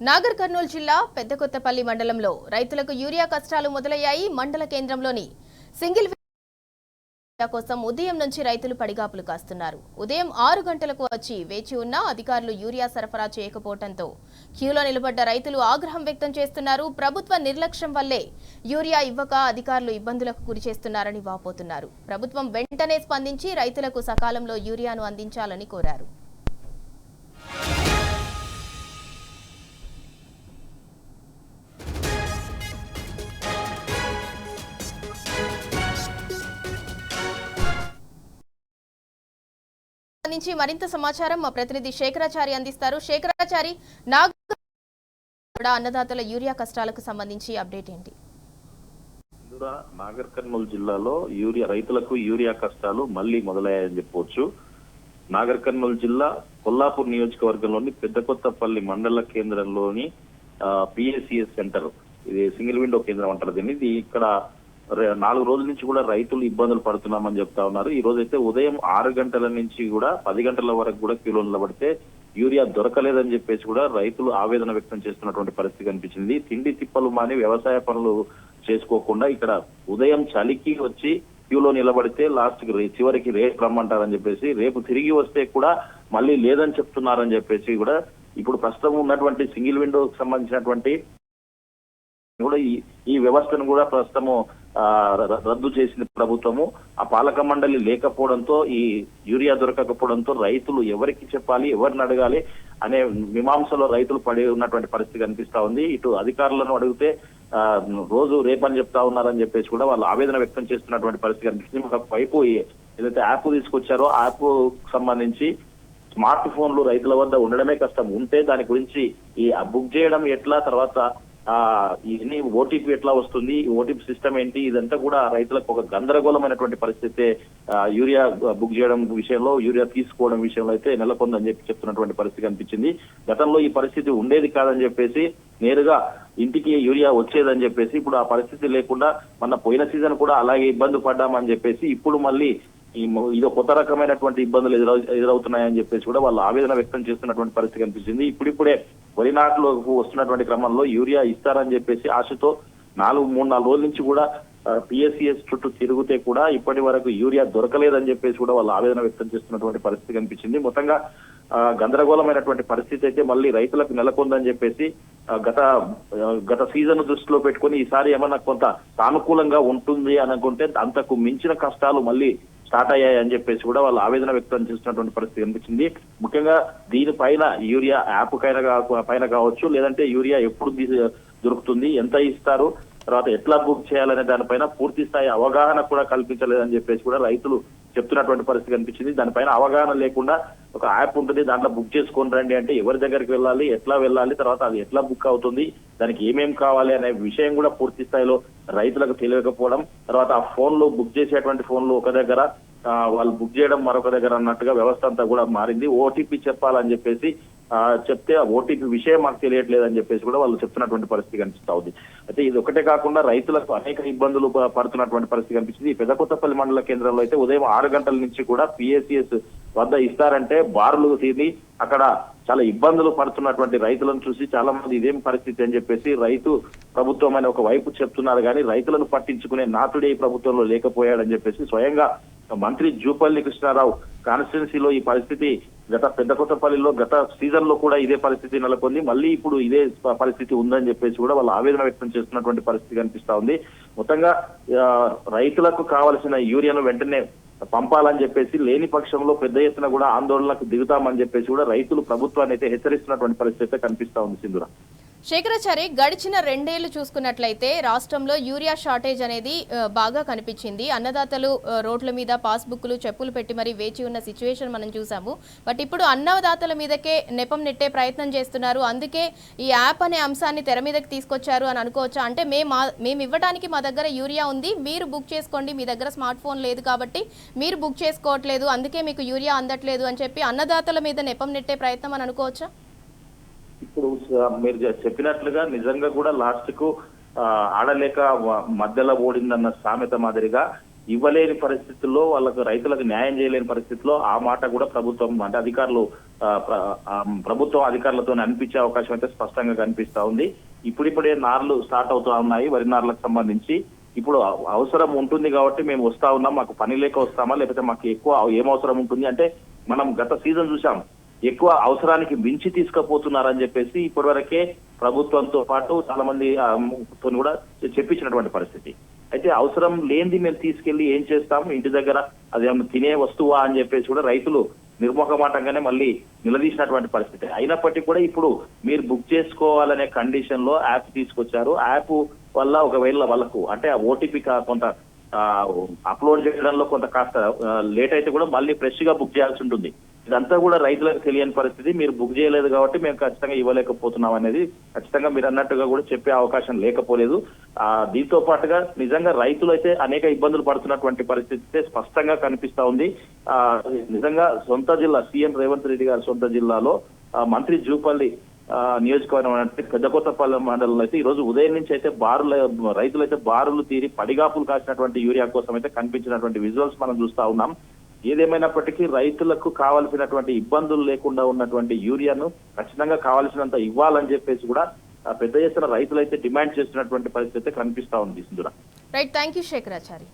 నాగర్ కర్నూలు జిల్లా పెద్దకొత్తపల్లి మండలంలో రైతులకు యూరియా కష్టాలు మొదలయ్యాయి. మండల కేంద్రంలోని సింగిల్ యూరియా కోసం ఉదయం నుంచి రైతులు పడిగాపులు కాస్తున్నారు. ఉదయం 6 గంటలకు వచ్చి వేచి ఉన్న అధికారులు యూరియా సరఫరా చేయకపోవడంతో క్యూలో నిలబడ్డ రైతులు ఆగ్రహం వ్యక్తం చేస్తున్నారు. ప్రభుత్వ నిర్లక్ష్యం వల్లే యూరియా ఇవ్వక అధికారులు ఇబ్బందులకు గురిచేస్తున్నారని వాపోతున్నారు. ప్రభుత్వం వెంటనే స్పందించి రైతులకు సకాలంలో యూరియాను అందించాలని కోరారు. నుంచి మరింత సమాచారం మా ప్రతినిధి శేఖరాచారి అందిస్తారు. శేఖరాచారి, అన్నదాతల యూరియా కష్టాలకు సంబంధించి అప్డేట్ ఏంటి? నాగర్ కర్నూలు జిల్లాలో రైతులకు యూరియా కష్టాలు మళ్లీ మొదలయ్యాయని చెప్పవచ్చు. నాగర్ కర్నూలు జిల్లా కొల్లాపూర్ నియోజకవర్గంలోని పెద్దకొత్తపల్లి మండల కేంద్రంలోని పిఎస్సిఎస్ సెంటర్, ఇది సింగిల్ విండో కేంద్రం అంటారు దీన్ని. ఇది ఇక్కడ 4 రోజుల నుంచి కూడా రైతులు ఇబ్బందులు పడుతున్నామని చెప్తా ఉన్నారు. ఈ రోజు అయితే ఉదయం 6 గంటల నుంచి కూడా 10 గంటల వరకు కూడా క్యూలో నిలబడితే యూరియా దొరకలేదని చెప్పేసి కూడా రైతులు ఆవేదన వ్యక్తం చేస్తున్నటువంటి పరిస్థితి కనిపించింది. తిండి తిప్పలు మాని వ్యవసాయ పనులు చేసుకోకుండా ఇక్కడ ఉదయం చలికి వచ్చి క్యూలో నిలబడితే చివరికి రేపు రమ్మంటారని చెప్పేసి, రేపు తిరిగి వస్తే కూడా మళ్ళీ లేదని చెప్తున్నారని చెప్పేసి కూడా ఇప్పుడు ప్రస్తుతం ఉన్నటువంటి సింగిల్ విండోకి సంబంధించినటువంటి కూడా ఈ వ్యవస్థను కూడా ప్రస్తుతము రద్దు చేసింది ప్రభుత్వము. ఆ పాలక మండలి లేకపోవడంతో, ఈ యూరియా దొరకకపోవడంతో రైతులు ఎవరికి చెప్పాలి, ఎవరిని అడగాలి అనే మీమాంసలో రైతులు పడి ఉన్నటువంటి పరిస్థితి కనిపిస్తా ఉంది. ఇటు అధికారులను అడిగితే రోజు రేపని చెప్తా ఉన్నారని చెప్పేసి కూడా వాళ్ళు ఆవేదన వ్యక్తం చేస్తున్నటువంటి పరిస్థితి కనిపిస్తుంది. ఒక వైపు ఏదైతే యాప్ తీసుకొచ్చారో ఆ యాప్ సంబంధించి స్మార్ట్ ఫోన్లు రైతుల వద్ద ఉండడమే కష్టం. ఉంటే దాని గురించి ఈ బుక్ చేయడం ఎట్లా, తర్వాత ఇన్ని ఓటీపీ ఎట్లా వస్తుంది, ఓటీపీ సిస్టమ్ ఏంటి, ఇదంతా కూడా రైతులకు ఒక గందరగోళమైనటువంటి పరిస్థితి. యూరియా బుక్ చేయడం విషయంలో, యూరియా తీసుకోవడం విషయంలో అయితే నెలకొందని చెప్తున్నటువంటి పరిస్థితి కనిపించింది. గతంలో ఈ పరిస్థితి ఉండేది కాదని చెప్పేసి, నేరుగా ఇంటికి యూరియా వచ్చేదని చెప్పేసి, ఇప్పుడు ఆ పరిస్థితి లేకుండా పోయిన సీజన్ కూడా అలాగే ఇబ్బంది పడ్డామని చెప్పేసి ఇప్పుడు మళ్ళీ ఇది కొత్త రకమైనటువంటి ఇబ్బందులు ఎదురవుతున్నాయని చెప్పేసి కూడా వాళ్ళు ఆవేదన వ్యక్తం చేస్తున్నటువంటి పరిస్థితి కనిపించింది. ఇప్పుడిప్పుడే వరి నాట్లు వస్తున్నటువంటి క్రమంలో యూరియా ఇస్తారని చెప్పేసి ఆశతో 3-4 రోజుల నుంచి కూడా పిఎస్సిఎస్ చుట్టూ తిరిగితే కూడా ఇప్పటి వరకు యూరియా దొరకలేదని చెప్పేసి కూడా వాళ్ళు ఆవేదన వ్యక్తం చేస్తున్నటువంటి పరిస్థితి కనిపించింది. మొత్తంగా గందరగోళమైనటువంటి పరిస్థితి అయితే మళ్ళీ రైతులకు నెలకొందని చెప్పేసి, గత సీజన్ దృష్టిలో పెట్టుకుని ఈసారి ఏమన్నా కొంత సానుకూలంగా ఉంటుంది అనుకుంటే అంతకు మించిన కష్టాలు మళ్ళీ స్టార్ట్ అయ్యాయని చెప్పేసి కూడా వాళ్ళు ఆవేదన వ్యక్తం చేస్తున్నటువంటి పరిస్థితి కనిపించింది. ముఖ్యంగా దీనిపైన యూరియా యాప్ పైన కావచ్చు, లేదంటే యూరియా ఎప్పుడు దొరుకుతుంది, ఎంత ఇస్తారు, తర్వాత ఎట్లా బుక్ చేయాలనే దానిపైన పూర్తి స్థాయి అవగాహన కూడా కల్పించలేదని చెప్పేసి కూడా రైతులు చెప్తున్నటువంటి పరిస్థితి కనిపించింది. దానిపైన అవగాహన లేకుండా ఒక యాప్ ఉంటుంది, దాంట్లో బుక్ చేసుకొని రండి అంటే ఎవరి దగ్గరికి వెళ్ళాలి, ఎట్లా వెళ్ళాలి, తర్వాత అది ఎట్లా బుక్ అవుతుంది, దానికి ఏమేం కావాలి అనే విషయం కూడా పూర్తి స్థాయిలో రైతులకు తెలియకపోవడం, తర్వాత ఆ ఫోన్లు బుక్ చేసేటువంటి ఫోన్లు ఒక దగ్గర, వాళ్ళు బుక్ చేయడం మరొక దగ్గర అన్నట్టుగా వ్యవస్థ అంతా కూడా మారింది. ఓటీపీ చెప్పాలని చెప్పేసి చెప్తే ఆ ఓటీపీ విషయం మాకు తెలియట్లేదని చెప్పేసి కూడా వాళ్ళు చెప్తున్నటువంటి పరిస్థితి కనిపిస్తా ఉంది. అయితే ఇది ఒకటే కాకుండా రైతులకు అనేక ఇబ్బందులు పడుతున్నటువంటి పరిస్థితి కనిపించింది. ఈ పెద్దకొత్తపల్లి మండల కేంద్రంలో అయితే ఉదయం 6 గంటల నుంచి కూడా పిఎస్సిఎస్ వద్ద ఇస్తారంటే బారులు తీరి అక్కడ చాలా ఇబ్బందులు పడుతున్నటువంటి రైతులను చూసి చాలా మంది ఇదేం పరిస్థితి అని చెప్పేసి రైతు ప్రభుత్వం అని ఒక వైపు చెప్తున్నారు, కానీ రైతులను పట్టించుకునే నాతుడే ఈ ప్రభుత్వంలో లేకపోయాడని చెప్పేసి స్వయంగా మంత్రి జూపల్లి కృష్ణారావు కాన్స్టిట్యున్సీలో ఈ పరిస్థితి పెద్దకొత్తపల్లిలో గత సీజన్ లో కూడా ఇదే పరిస్థితి నెలకొంది. మళ్ళీ ఇప్పుడు ఇదే పరిస్థితి ఉందని చెప్పేసి కూడా వాళ్ళు ఆవేదన వ్యక్తం చేస్తున్నటువంటి పరిస్థితి కనిపిస్తా ఉంది. మొత్తంగా రైతులకు కావలసిన యూరియాను వెంటనే పంపాలని చెప్పేసి, లేని పక్షంలో పెద్ద ఎత్తున కూడా ఆందోళనకు దిగుతామని చెప్పేసి కూడా రైతులు ప్రభుత్వాన్ని అయితే హెచ్చరిస్తున్నటువంటి పరిస్థితి కనిపిస్తా ఉంది. సింధురా, శేఖరాచారి, గడిచిన 2 ఏళ్లు చూసుకున్నట్లయితే రాష్ట్రంలో యూరియా షార్టేజ్ అనేది బాగా కనిపించింది. అన్నదాతలు రోడ్ల మీద పాస్బుక్లు, చెప్పులు పెట్టి మరీ వేచి ఉన్న సిచ్యువేషన్ మనం చూసాము. బట్ ఇప్పుడు అన్నదాతల మీదకే నెపం నెట్టే ప్రయత్నం చేస్తున్నారు. అందుకే ఈ యాప్ అనే అంశాన్ని తెర మీదకి తీసుకొచ్చారు అని అనుకోవచ్చా? అంటే మేము ఇవ్వడానికి మా దగ్గర యూరియా ఉంది, మీరు బుక్ చేసుకోండి, మీ దగ్గర స్మార్ట్ ఫోన్ లేదు కాబట్టి మీరు బుక్ చేసుకోవట్లేదు, అందుకే మీకు యూరియా అందట్లేదు అని చెప్పి అన్నదాతల మీద నెపం నెట్టే ప్రయత్నం అని అనుకోవచ్చా? ఇప్పుడు మీరు చెప్పినట్లుగా నిజంగా కూడా లాస్ట్ కు ఆడలేక మధ్యలో ఓడిందన్న సామెత మాదిరిగా ఇవ్వలేని పరిస్థితుల్లో వాళ్ళకు రైతులకు న్యాయం చేయలేని పరిస్థితిలో ఆ మాట కూడా ప్రభుత్వం అంటే అధికారులు ప్రభుత్వం అధికారులతో అనిపించే అవకాశం అయితే స్పష్టంగా కనిపిస్తా ఉంది. ఇప్పుడిప్పుడే నార్లు స్టార్ట్ అవుతా ఉన్నాయి వరి నార్లకు సంబంధించి. ఇప్పుడు అవసరం ఉంటుంది కాబట్టి మేము వస్తా ఉన్నాం, మాకు పని లేక వస్తామా లేకపోతే మాకు ఎక్కువ ఏం అవసరం ఉంటుంది అంటే మనం గత సీజన్ చూసాం ఎక్కువ అవసరానికి మించి తీసుకుపోతున్నారని చెప్పేసి ఇప్పటివరకే ప్రభుత్వంతో పాటు చాలా మంది తో కూడా చెప్పించినటువంటి పరిస్థితి. అయితే అవసరం లేనిది మేము తీసుకెళ్లి ఏం చేస్తాం, ఇంటి దగ్గర అదేమన్నా తినే వస్తువా అని చెప్పేసి కూడా రైతులు నిర్మోహమాటంగానే మళ్ళీ నిలదీసినటువంటి పరిస్థితి. అయినప్పటికీ కూడా ఇప్పుడు మీరు బుక్ చేసుకోవాలనే కండిషన్ లో యాప్ తీసుకొచ్చారు. యాప్ వల్ల ఒకవేళ వాళ్ళకు అంటే ఓటీపీ కొంత అప్లోడ్ చేయడంలో కొంత కాస్త లేట్ అయితే కూడా మళ్ళీ ఫ్రెష్ గా బుక్ చేయాల్సి ఉంటుంది. ఇదంతా కూడా రైతులకు తెలియని పరిస్థితి. మీరు బుక్ చేయలేదు కాబట్టి మేము ఖచ్చితంగా ఇవ్వలేకపోతున్నాం అనేది ఖచ్చితంగా మీరు అన్నట్టుగా కూడా చెప్పే అవకాశం లేకపోలేదు. దీంతో పాటుగా నిజంగా రైతులు అయితే అనేక ఇబ్బందులు పడుతున్నటువంటి పరిస్థితి స్పష్టంగా కనిపిస్తా ఉంది. నిజంగా సొంత జిల్లా సీఎం రేవంత్ రెడ్డి గారి సొంత జిల్లాలో మంత్రి జూపల్లి నియోజకవర్గం అంటే పెద్దకొత్తపల్లి మండలంలో అయితే ఈ రోజు ఉదయం నుంచి అయితే రైతులు అయితే బారులు తీరి పడిగాపులు కాసినటువంటి యూరియా కోసం అయితే కనిపించినటువంటి విజువల్స్ మనం చూస్తా ఉన్నాం. ఏదేమైనప్పటికీ రైతులకు కావాల్సినటువంటి ఇబ్బందులు లేకుండా ఉన్నటువంటి యూరియాను ఖచ్చితంగా కావాల్సినంత ఇవ్వాలని చెప్పేసి కూడా పెద్ద ఎత్తున రైతులు అయితే డిమాండ్ చేస్తున్నటువంటి పరిస్థితి కనిపిస్తా ఉంది. Right, thank you Shekharachari.